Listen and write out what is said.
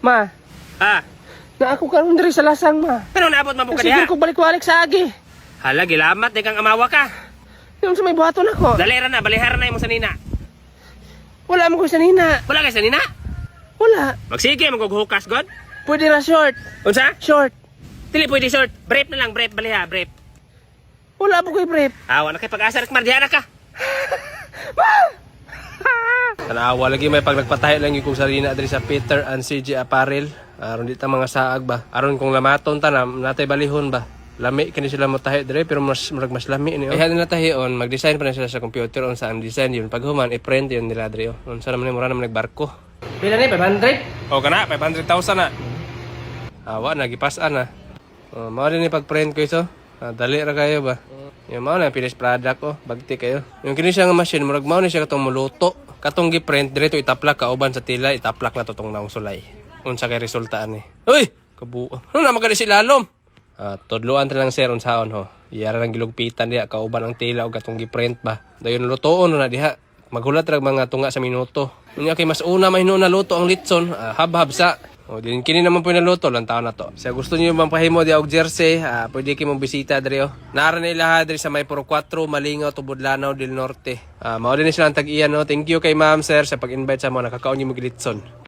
Ma, Ah, na ako karon diri sa lasang, ma. pero naabot man po ka Sige diha. ko balik-walik sa agi. Hala, gilamat, di kang amawa ka. Yung sa may buhaton ako. Dalera na, balihara na yung sa nina. Wala mo ko sa nina. Wala kay sa nina. Wala. Magsige, maghuhukas, God. Pwede ra short. Unsa? Short. Dili pwede short. Brief na lang, brief, baliha, brief. Wala po ko'y brief. Awa na kay pag-asa, mardiha na ka. Tanawa lagi may pag nagpatahi lang yung kong sarina diri sa Peter and CJ Apparel. Aron di ta mga saag ba. Aron kung lamaton ta na natay balihon ba. Lami kini sila mo tahi dire pero mas lami ni. Kaya nila tahion, mag-design pa na sila sa computer on sa ang design yun. Pag human i-print yun nila dire. Unsa naman mura naman nagbarko. Pila ni 500? O kana 500,000 na. Awa nagipas-an na. Mao din ni pag-print ko iso. Dali ra kayo ba. Yung mao na finished product ko, bagti kayo. Yung kini siya nga machine murag mao ni siya katong muluto. Katong gi-print direto itaplak kauban sa tila, itaplak na totong naong sulay. Unsa kay resulta ani? Uy, kabuo. Ano na magali si lalom? Tudloan ta lang sir unsaon ho. Iyara lang gilugpitan diha kauban ang tila og katong gi-print ba. Dayon lutoon na diha. Maghulat ra mga tunga sa minuto. Unya kay mas una mahino na luto ang litson, habhab sa. O din kini naman po naluto lang taon na to. Sa gusto niyo bang pahimo di og jersey, pwede kayo mong bisita diri oh. Naara na ilaha diri sa may Puro 4, Malingaw, Tubodlanaw del Norte. Mao din sila ang tag-iyan no. Thank you kay Ma'am Sir sa pag-invite sa mga nakakaon niyo mo gilitson.